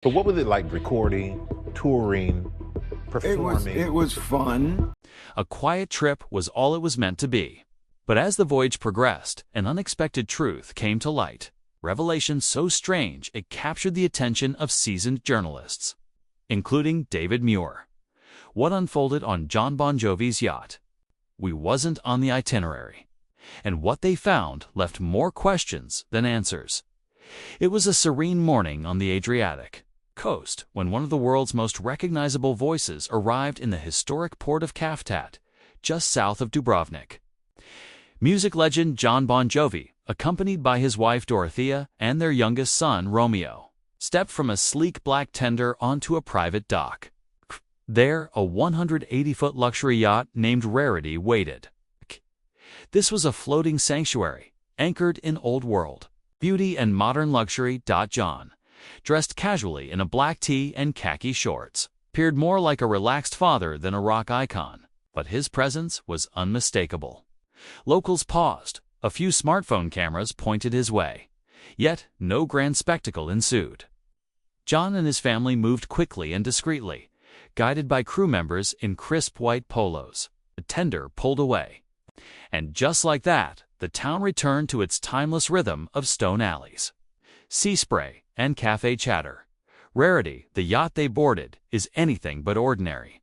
But what was it like recording, touring, It was performing? it was fun. A quiet trip was all it was meant to be. But as the voyage progressed, an unexpected truth came to light. Revelation so strange it captured the attention of seasoned journalists, including David Muir. What unfolded on Jon Bon Jovi's yacht? We wasn't on the itinerary. And what they found left more questions than answers. It was a serene morning on the Adriatic coast when one of the world's most recognizable voices arrived in the historic port of Kaftat, just south of Dubrovnik. Music legend Jon Bon Jovi, accompanied by his wife Dorothea and their youngest son Romeo, stepped from a sleek black tender onto a private dock. There, a 180-foot luxury yacht named Rarity waited. This was a floating sanctuary, anchored in old world beauty and modern luxury. Jon, dressed casually in a black tee and khaki shorts, appeared more like a relaxed father than a rock icon, but his presence was unmistakable. Locals paused, a few smartphone cameras pointed his way, yet no grand spectacle ensued. Jon and his family moved quickly and discreetly, guided by crew members in crisp white polos. The tender pulled away. And just like that, the town returned to its timeless rhythm of stone alleys, sea spray, and cafe chatter. Rarity, the yacht they boarded, is anything but ordinary.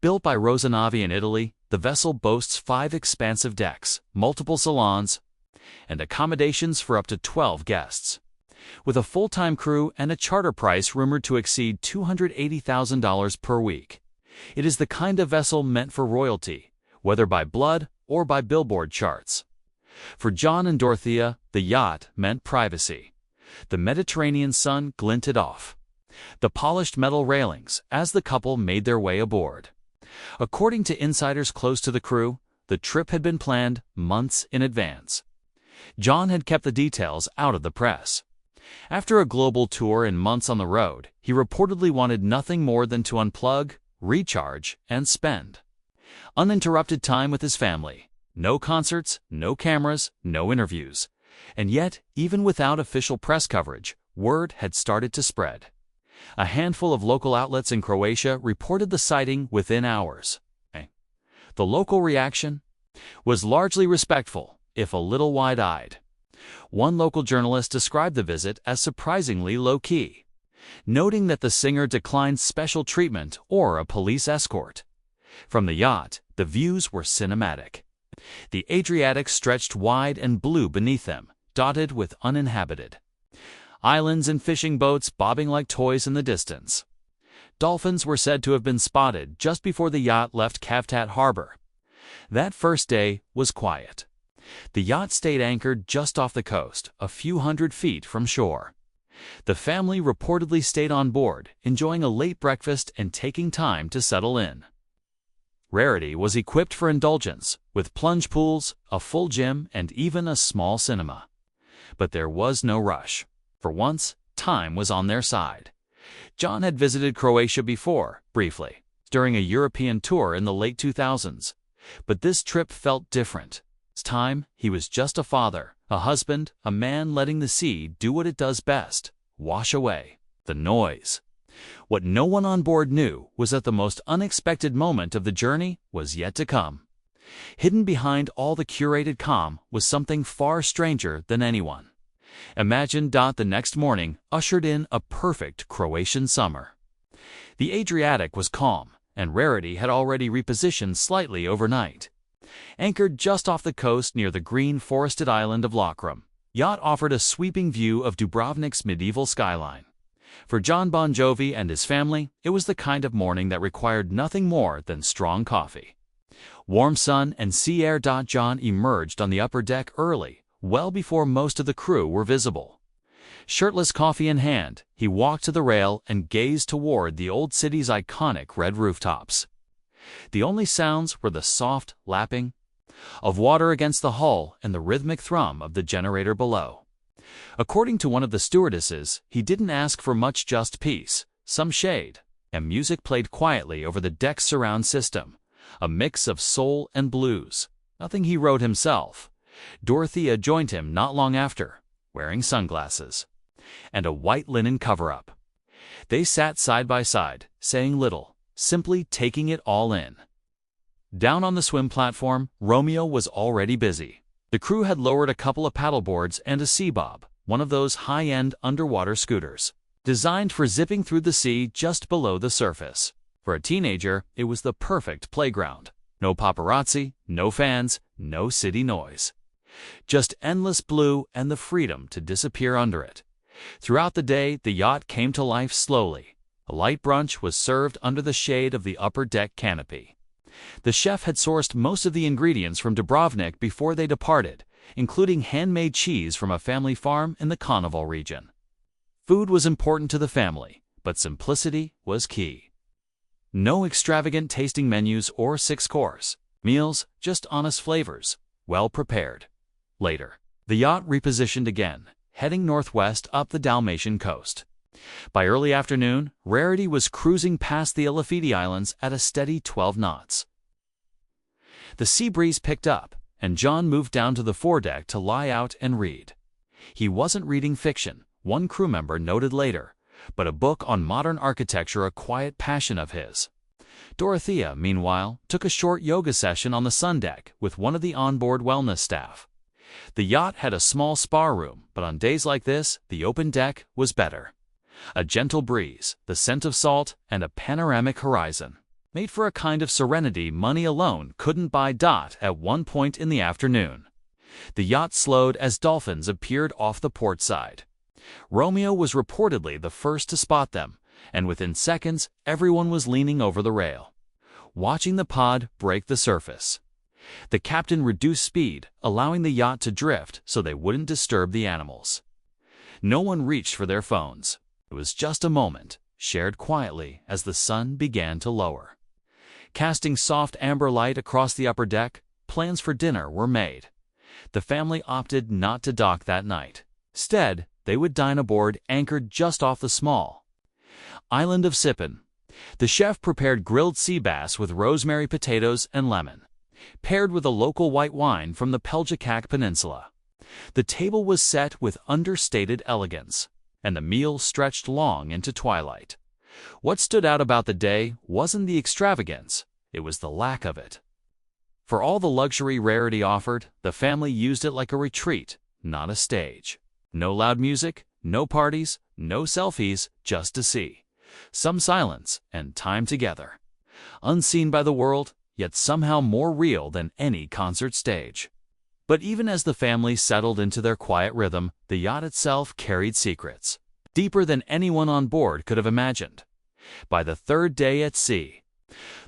Built by Rosenavi in Italy, the vessel boasts 5 expansive decks, multiple salons, and accommodations for up to 12 guests. With a full-time crew and a charter price rumored to exceed $280,000 per week. It is the kind of vessel meant for royalty, whether by blood or by billboard charts. For Jon and Dorothea, the yacht meant privacy. The Mediterranean sun glinted off the polished metal railings as the couple made their way aboard. According to insiders close to the crew, the trip had been planned months in advance. Jon had kept the details out of the press. After a global tour and months on the road, he reportedly wanted nothing more than to unplug, recharge, and spend uninterrupted time with his family. No concerts, no cameras, no interviews. And yet, even without official press coverage, word had started to spread. A handful of local outlets in Croatia reported the sighting within hours. The local reaction was largely respectful, if a little wide-eyed. One local journalist described the visit as surprisingly low-key, noting that the singer declined special treatment or a police escort. From the yacht, the views were cinematic. The Adriatic stretched wide and blue beneath them, dotted with uninhabited islands and fishing boats bobbing like toys in the distance. Dolphins were said to have been spotted just before the yacht left Kaftat harbor. That first day was quiet. The yacht stayed anchored just off the coast, a few hundred feet from shore. The family reportedly stayed on board, enjoying a late breakfast and taking time to settle in. Rarity was equipped for indulgence, with plunge pools, a full gym, and even a small cinema. But there was no rush. For once, time was on their side. Jon had visited Croatia before, briefly, during a European tour in the late 2000s. But this trip felt different. This time, he was just a father, a husband, a man letting the sea do what it does best, wash away the noise. What no one on board knew was that the most unexpected moment of the journey was yet to come. Hidden behind all the curated calm was something far stranger than anyone. Imagine. The next morning ushered in a perfect Croatian summer. The Adriatic was calm, and Rarity had already repositioned slightly overnight. Anchored just off the coast near the green forested island of Lokrum, yacht offered a sweeping view of Dubrovnik's medieval skyline. For Jon Bon Jovi and his family, it was the kind of morning that required nothing more than strong coffee. Warm sun and sea air. Jon emerged on the upper deck early, well before most of the crew were visible. Shirtless, coffee in hand, he walked to the rail and gazed toward the old city's iconic red rooftops. The only sounds were the soft lapping of water against the hull and the rhythmic thrum of the generator below. According to one of the stewardesses, he didn't ask for much, just peace, some shade, and music played quietly over the deck's surround system, a mix of soul and blues. Nothing he wrote himself. Dorothea joined him not long after, wearing sunglasses and a white linen cover-up. They sat side by side, saying little, simply taking it all in. Down on the swim platform, Romeo was already busy. The crew had lowered a couple of paddleboards and a sea bob, one of those high-end underwater scooters, designed for zipping through the sea just below the surface. For a teenager, it was the perfect playground. No paparazzi, no fans, no city noise. Just endless blue and the freedom to disappear under it. Throughout the day, the yacht came to life slowly. A light brunch was served under the shade of the upper deck canopy. The chef had sourced most of the ingredients from Dubrovnik before they departed, including handmade cheese from a family farm in the Carnival region. Food was important to the family, but simplicity was key. No extravagant tasting menus or 6-course meals, just honest flavors, well prepared. Later, the yacht repositioned again, heading northwest up the Dalmatian coast. By early afternoon, Rarity was cruising past the Elafidi Islands at a steady 12 knots. The sea breeze picked up, and John moved down to the foredeck to lie out and read. He wasn't reading fiction, one crew member noted later, but a book on modern architecture, a quiet passion of his. Dorothea, meanwhile, took a short yoga session on the sun deck with one of the onboard wellness staff. The yacht had a small spa room, but on days like this, the open deck was better. A gentle breeze, the scent of salt, and a panoramic horizon made for a kind of serenity money alone couldn't buy. At one point in the afternoon, the yacht slowed as dolphins appeared off the port side. Romeo was reportedly the first to spot them, and within seconds, everyone was leaning over the rail, watching the pod break the surface. The captain reduced speed, allowing the yacht to drift so they wouldn't disturb the animals. No one reached for their phones. It was just a moment, shared quietly as the sun began to lower. Casting soft amber light across the upper deck, plans for dinner were made. The family opted not to dock that night. Instead, they would dine aboard, anchored just off the small island of Sippin. The chef prepared grilled sea bass with rosemary potatoes and lemon, paired with a local white wine from the Peljacac Peninsula. The table was set with understated elegance, and the meal stretched long into twilight. What stood out about the day wasn't the extravagance, it was the lack of it. For all the luxury Rarity offered, the family used it like a retreat, not a stage. No loud music, no parties, no selfies, just to see. Some silence and time together. Unseen by the world, yet somehow more real than any concert stage. But even as the family settled into their quiet rhythm, the yacht itself carried secrets, deeper than anyone on board could have imagined. By the third day at sea,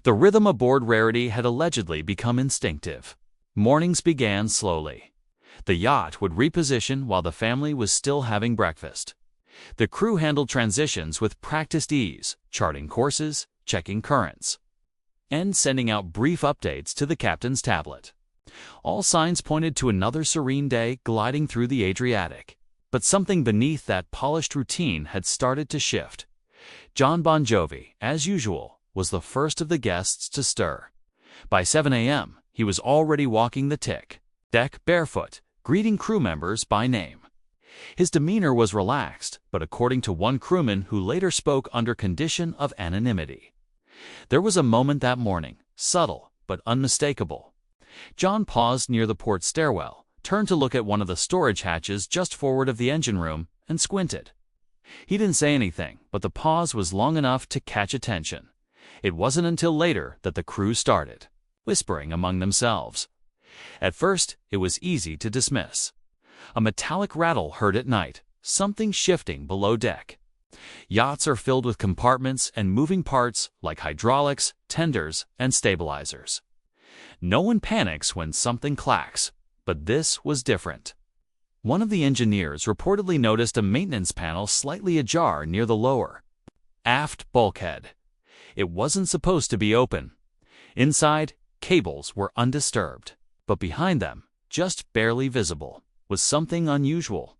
the rhythm aboard Rarity had allegedly become instinctive. Mornings began slowly. The yacht would reposition while the family was still having breakfast. The crew handled transitions with practiced ease, charting courses, checking currents, and sending out brief updates to the captain's tablet. All signs pointed to another serene day gliding through the Adriatic. But something beneath that polished routine had started to shift. Jon Bon Jovi, as usual, was the first of the guests to stir. By 7 a.m., he was already walking the deck barefoot, greeting crew members by name. His demeanor was relaxed, but according to one crewman who later spoke under condition of anonymity, there was a moment that morning, subtle but unmistakable. John paused near the port stairwell, turned to look at one of the storage hatches just forward of the engine room, and squinted. He didn't say anything, but the pause was long enough to catch attention. It wasn't until later that the crew started, whispering among themselves. At first, it was easy to dismiss. A metallic rattle heard at night, something shifting below deck. Yachts are filled with compartments and moving parts like hydraulics, tenders, and stabilizers. No one panics when something clacks, but this was different. One of the engineers reportedly noticed a maintenance panel slightly ajar near the lower aft bulkhead. It wasn't supposed to be open. Inside, cables were undisturbed, but behind them, just barely visible, was something unusual.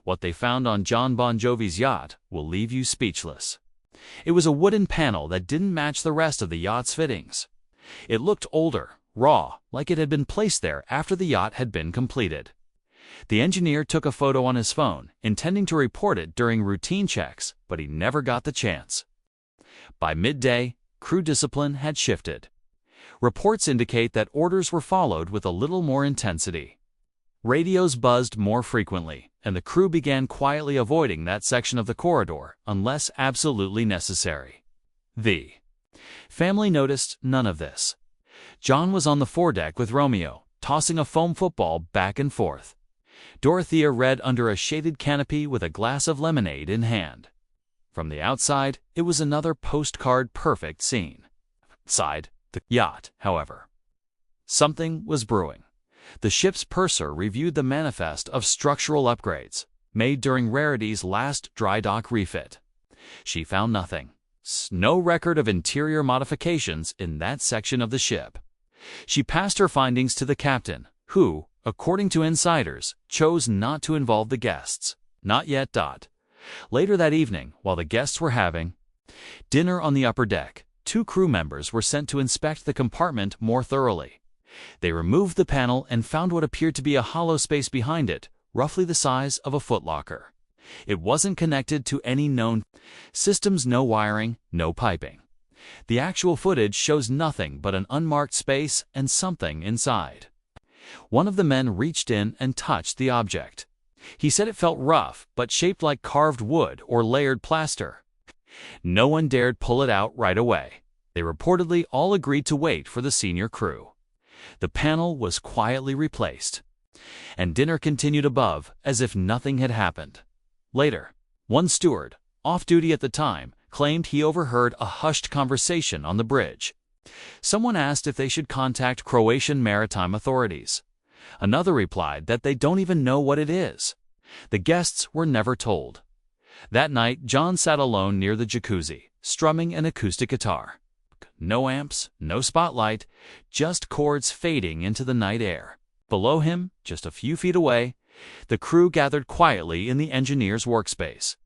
What they found on Jon Bon Jovi's yacht will leave you speechless. It was a wooden panel that didn't match the rest of the yacht's fittings. It looked older, raw, like it had been placed there after the yacht had been completed. The engineer took a photo on his phone, intending to report it during routine checks, but he never got the chance. By midday, crew discipline had shifted. Reports indicate that orders were followed with a little more intensity. Radios buzzed more frequently, and the crew began quietly avoiding that section of the corridor unless absolutely necessary. The family noticed none of this. John was on the foredeck with Romeo, tossing a foam football back and forth. Dorothea read under a shaded canopy with a glass of lemonade in hand. From the outside, it was another postcard-perfect scene. Inside the yacht, however, something was brewing. The ship's purser reviewed the manifest of structural upgrades made during Rarity's last dry dock refit. She found nothing. No record of interior modifications in that section of the ship. She passed her findings to the captain, who, according to insiders, chose not to involve the guests. Not yet. Later that evening, while the guests were having dinner on the upper deck, 2 crew members were sent to inspect the compartment more thoroughly. They removed the panel and found what appeared to be a hollow space behind it, roughly the size of a footlocker. It wasn't connected to any known systems, no wiring, no piping. The actual footage shows nothing but an unmarked space and something inside. One of the men reached in and touched the object. He said it felt rough, but shaped like carved wood or layered plaster. No one dared pull it out right away. They reportedly all agreed to wait for the senior crew. The panel was quietly replaced, and dinner continued above as if nothing had happened. Later, one steward, off-duty at the time, claimed he overheard a hushed conversation on the bridge. Someone asked if they should contact Croatian maritime authorities. Another replied that they don't even know what it is. The guests were never told. That night, John sat alone near the jacuzzi, strumming an acoustic guitar. No amps, no spotlight, just chords fading into the night air. Below him, just a few feet away, the crew gathered quietly in the engineer's workspace,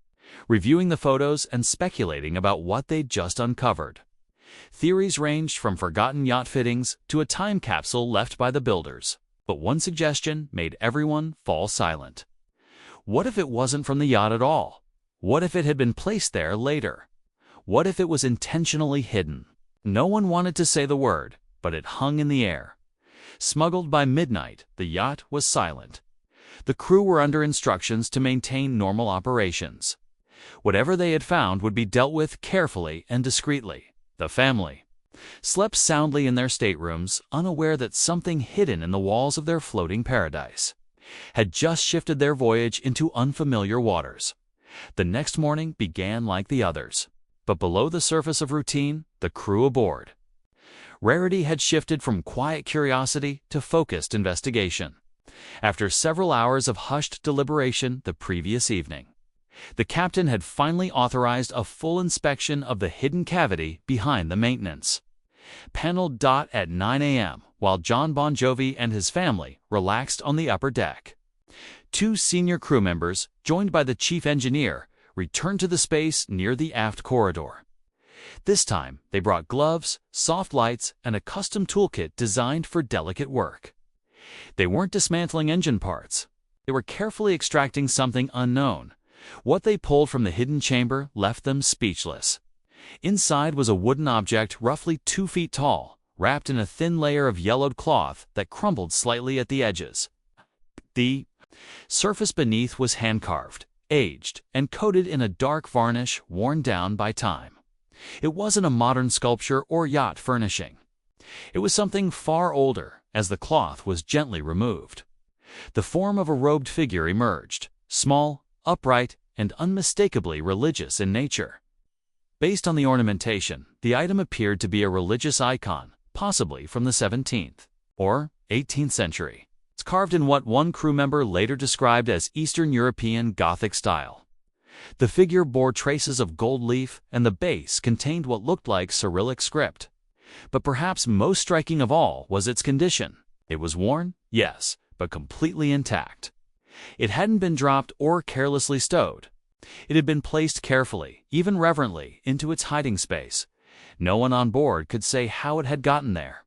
reviewing the photos and speculating about what they'd just uncovered. Theories ranged from forgotten yacht fittings to a time capsule left by the builders, but one suggestion made everyone fall silent. What if it wasn't from the yacht at all? What if it had been placed there later? What if it was intentionally hidden? No one wanted to say the word, but it hung in the air. Smuggled by midnight, the yacht was silent. The crew were under instructions to maintain normal operations. Whatever they had found would be dealt with carefully and discreetly. The family slept soundly in their staterooms, unaware that something hidden in the walls of their floating paradise had just shifted their voyage into unfamiliar waters. The next morning began like the others, but below the surface of routine, the crew aboard. Rarity had shifted from quiet curiosity to focused investigation. After several hours of hushed deliberation the previous evening, the captain had finally authorized a full inspection of the hidden cavity behind the maintenance panel. At 9 a.m., while Jon Bon Jovi and his family relaxed on the upper deck, 2 senior crew members, joined by the chief engineer, returned to the space near the aft corridor. This time, they brought gloves, soft lights, and a custom toolkit designed for delicate work. They weren't dismantling engine parts. They were carefully extracting something unknown. What they pulled from the hidden chamber left them speechless. Inside was a wooden object roughly 2 feet tall, wrapped in a thin layer of yellowed cloth that crumbled slightly at the edges. The surface beneath was hand-carved, aged, and coated in a dark varnish worn down by time. It wasn't a modern sculpture or yacht furnishing. It was something far older, as the cloth was gently removed. The form of a robed figure emerged, small, upright, and unmistakably religious in nature. Based on the ornamentation, the item appeared to be a religious icon, possibly from the 17th or 18th century. It's carved in what one crew member later described as Eastern European Gothic style. The figure bore traces of gold leaf, and the base contained what looked like Cyrillic script. But perhaps most striking of all was its condition. It was worn, yes, but completely intact. It hadn't been dropped or carelessly stowed. It had been placed carefully, even reverently, into its hiding space. No one on board could say how it had gotten there.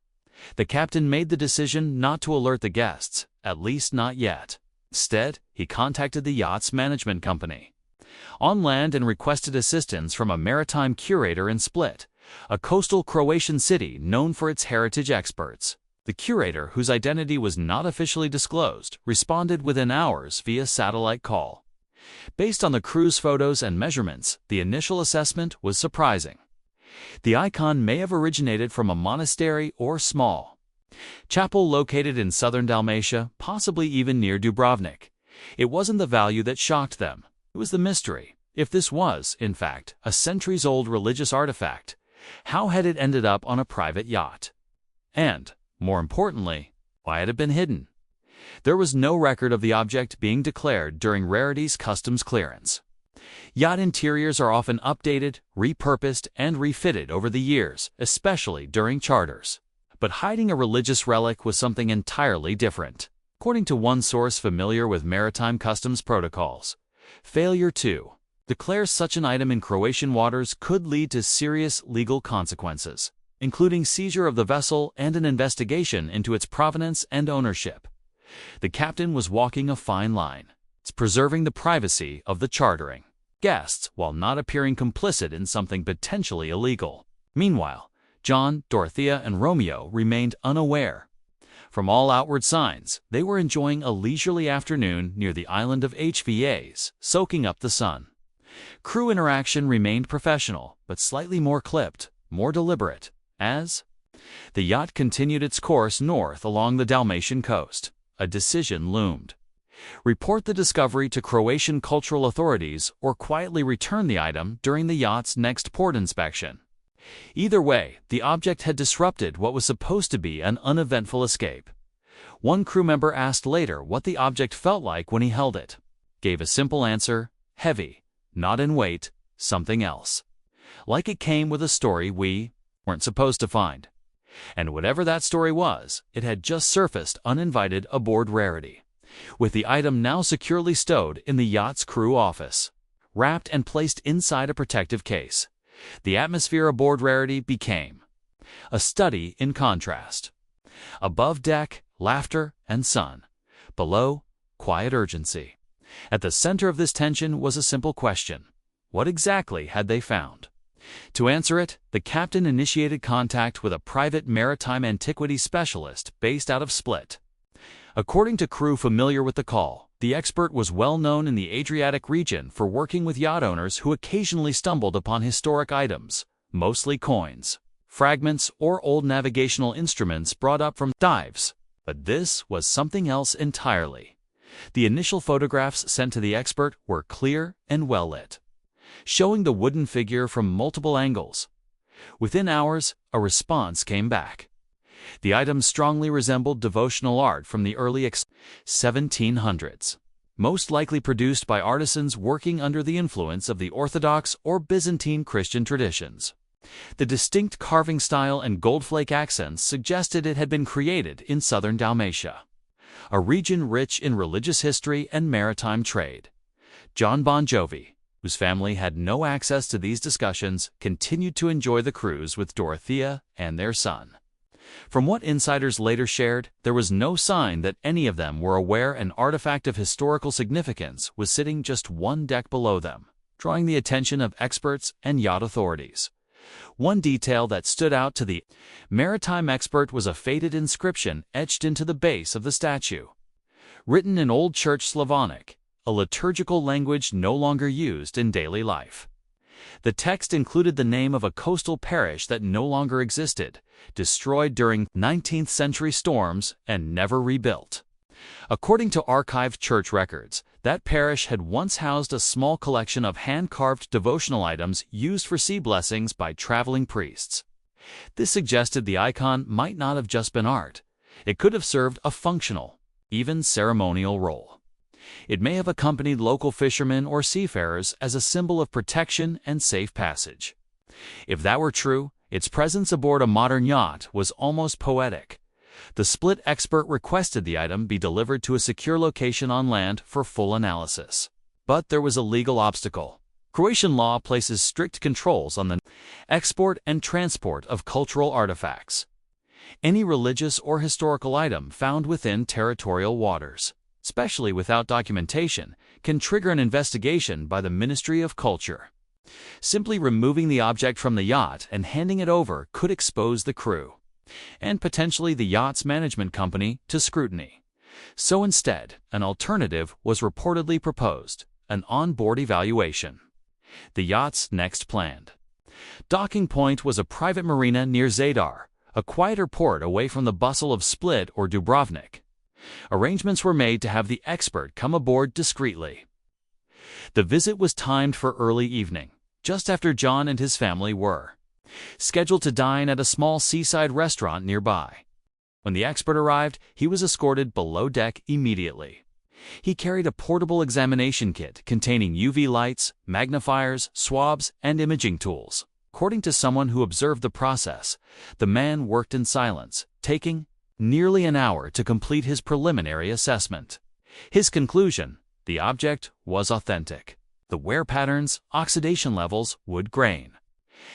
The captain made the decision not to alert the guests, at least not yet. Instead, he contacted the yacht's management company on land and requested assistance from a maritime curator in Split, a coastal Croatian city known for its heritage experts. The curator, whose identity was not officially disclosed, responded within hours via satellite call. Based on the crew's photos and measurements, the initial assessment was surprising. The icon may have originated from a monastery or small chapel located in southern Dalmatia, possibly even near Dubrovnik. It wasn't the value that shocked them. It was the mystery. If this was, in fact, a centuries-old religious artifact, how had it ended up on a private yacht? And, more importantly, why had it been hidden? There was no record of the object being declared during Rarity's customs clearance. Yacht interiors are often updated, repurposed, and refitted over the years, especially during charters. But hiding a religious relic was something entirely different. According to one source familiar with maritime customs protocols, failure to declare such an item in Croatian waters could lead to serious legal consequences, including seizure of the vessel and an investigation into its provenance and ownership. The captain was walking a fine line. It's preserving the privacy of the chartering guests while not appearing complicit in something potentially illegal. Meanwhile, John, Dorothea, and Romeo remained unaware. From all outward signs, they were enjoying a leisurely afternoon near the island of HVAs, soaking up the sun. Crew interaction remained professional, but slightly more clipped, more deliberate, as the yacht continued its course north along the Dalmatian coast. A decision loomed. Report the discovery to Croatian cultural authorities or quietly return the item during the yacht's next port inspection. Either way, the object had disrupted what was supposed to be an uneventful escape. One crew member asked later what the object felt like when he held it. Gave a simple answer: heavy, not in weight, something else. Like it came with a story we weren't supposed to find. And whatever that story was, it had just surfaced uninvited aboard Rarity, with the item now securely stowed in the yacht's crew office, wrapped and placed inside a protective case. The atmosphere aboard Rarity became a study in contrast. Above deck, laughter and sun. Below, quiet urgency. At the center of this tension was a simple question: what exactly had they found? To answer it, the captain initiated contact with a private maritime antiquities specialist based out of Split. According to crew familiar with the call, the expert was well known in the Adriatic region for working with yacht owners who occasionally stumbled upon historic items, mostly coins, fragments, or old navigational instruments brought up from dives. But this was something else entirely. The initial photographs sent to the expert were clear and well lit, showing the wooden figure from multiple angles. Within hours, a response came back. The item strongly resembled devotional art from the early 1700s, most likely produced by artisans working under the influence of the Orthodox or Byzantine Christian traditions. The distinct carving style and gold-flake accents suggested it had been created in southern Dalmatia, a region rich in religious history and maritime trade. Jon Bon Jovi, whose family had no access to these discussions, continued to enjoy the cruise with Dorothea and their son. From what insiders later shared, there was no sign that any of them were aware an artifact of historical significance was sitting just one deck below them, drawing the attention of experts and yacht authorities. One detail that stood out to the maritime expert was a faded inscription etched into the base of the statue. Written in Old Church Slavonic, a liturgical language no longer used in daily life. The text included the name of a coastal parish that no longer existed, destroyed during 19th-century storms and never rebuilt. According to archived church records, that parish had once housed a small collection of hand-carved devotional items used for sea blessings by traveling priests. This suggested the icon might not have just been art. It could have served a functional, even ceremonial role. It may have accompanied local fishermen or seafarers as a symbol of protection and safe passage. If that were true, its presence aboard a modern yacht was almost poetic. The Split expert requested the item be delivered to a secure location on land for full analysis. But there was a legal obstacle. Croatian law places strict controls on the export and transport of cultural artifacts. Any religious or historical item found within territorial waters, especially without documentation, can trigger an investigation by the Ministry of Culture. Simply removing the object from the yacht and handing it over could expose the crew, and potentially the yacht's management company, to scrutiny. So instead, an alternative was reportedly proposed: an on-board evaluation. The yacht's next planned docking point was a private marina near Zadar, a quieter port away from the bustle of Split or Dubrovnik. Arrangements were made to have the expert come aboard discreetly. The visit was timed for early evening, just after Jon and his family were scheduled to dine at a small seaside restaurant nearby. When the expert arrived, he was escorted below deck immediately. He carried a portable examination kit containing UV lights, magnifiers, swabs, and imaging tools. According to someone who observed the process, the man worked in silence, taking nearly an hour to complete his preliminary assessment. His conclusion: the object was authentic. The wear patterns, oxidation levels, wood grain,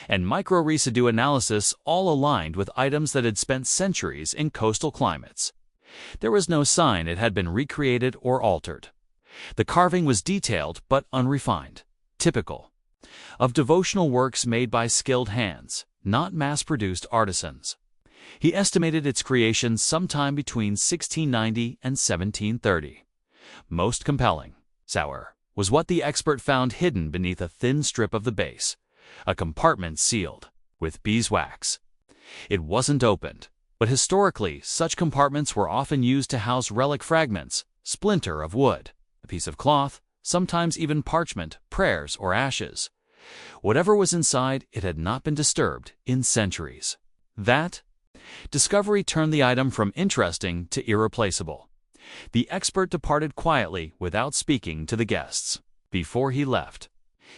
and microresidue analysis all aligned with items that had spent centuries in coastal climates. There was no sign it had been recreated or altered. The carving was detailed but unrefined, typical of devotional works made by skilled hands, not mass-produced artisans. He estimated its creation sometime between 1690 and 1730. Most compelling, however, was what the expert found hidden beneath a thin strip of the base, a compartment sealed with beeswax. It wasn't opened, but historically such compartments were often used to house relic fragments, splinter of wood, a piece of cloth, sometimes even parchment, prayers, or ashes. Whatever was inside, it had not been disturbed in centuries. That discovery turned the item from interesting to irreplaceable. The expert departed quietly without speaking to the guests. Before he left,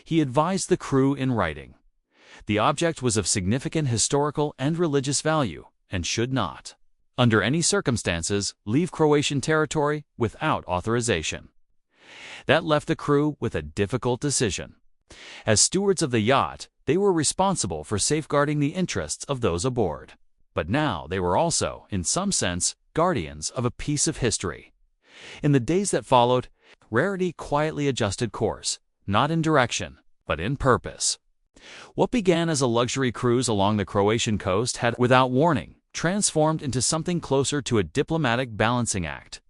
he advised the crew in writing: the object was of significant historical and religious value and should not, under any circumstances, leave Croatian territory without authorization. That left the crew with a difficult decision. As stewards of the yacht, they were responsible for safeguarding the interests of those aboard. But now they were also, in some sense, guardians of a piece of history. In the days that followed, Rarity quietly adjusted course, not in direction, but in purpose. What began as a luxury cruise along the Croatian coast had, without warning, transformed into something closer to a diplomatic balancing act.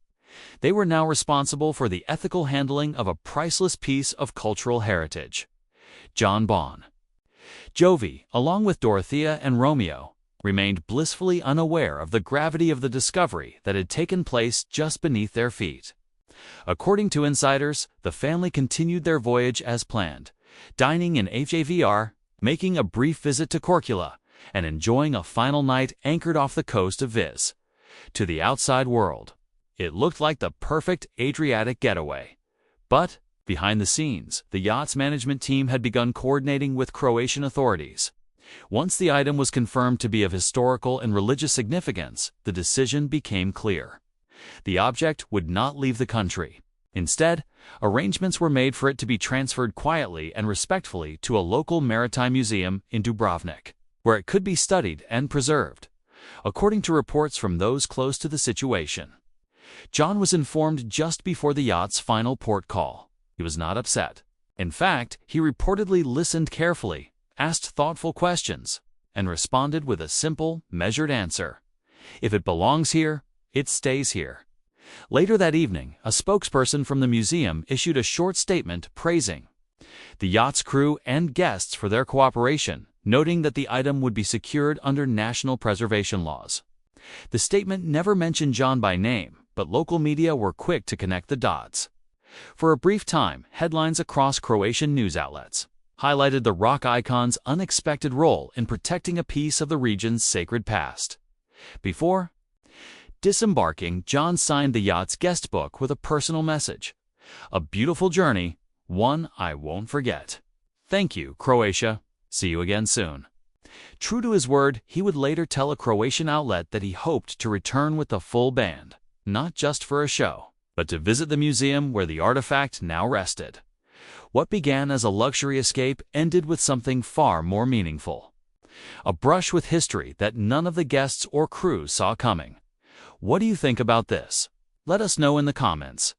They were now responsible for the ethical handling of a priceless piece of cultural heritage. Jon Bon Jovi, along with Dorothea and Romeo, remained blissfully unaware of the gravity of the discovery that had taken place just beneath their feet. According to insiders, the family continued their voyage as planned, dining in HAVR, making a brief visit to Korčula, and enjoying a final night anchored off the coast of Vis. To the outside world, it looked like the perfect Adriatic getaway. But, behind the scenes, the yacht's management team had begun coordinating with Croatian authorities. Once the item was confirmed to be of historical and religious significance, the decision became clear. The object would not leave the country. Instead, arrangements were made for it to be transferred quietly and respectfully to a local maritime museum in Dubrovnik, where it could be studied and preserved. According to reports from those close to the situation, Jon was informed just before the yacht's final port call. He was not upset. In fact, he reportedly listened carefully, asked thoughtful questions, and responded with a simple, measured answer: if it belongs here, it stays here. Later that evening, a spokesperson from the museum issued a short statement praising the yacht's crew and guests for their cooperation, noting that the item would be secured under national preservation laws. The statement never mentioned Jon by name, but local media were quick to connect the dots. For a brief time, headlines across Croatian news outlets highlighted the rock icon's unexpected role in protecting a piece of the region's sacred past. Before disembarking, Jon signed the yacht's guest book with a personal message: a beautiful journey, one I won't forget. Thank you, Croatia. See you again soon. True to his word, he would later tell a Croatian outlet that he hoped to return with the full band, not just for a show, but to visit the museum where the artifact now rested. What began as a luxury escape ended with something far more meaningful: a brush with history that none of the guests or crew saw coming. What do you think about this? Let us know in the comments.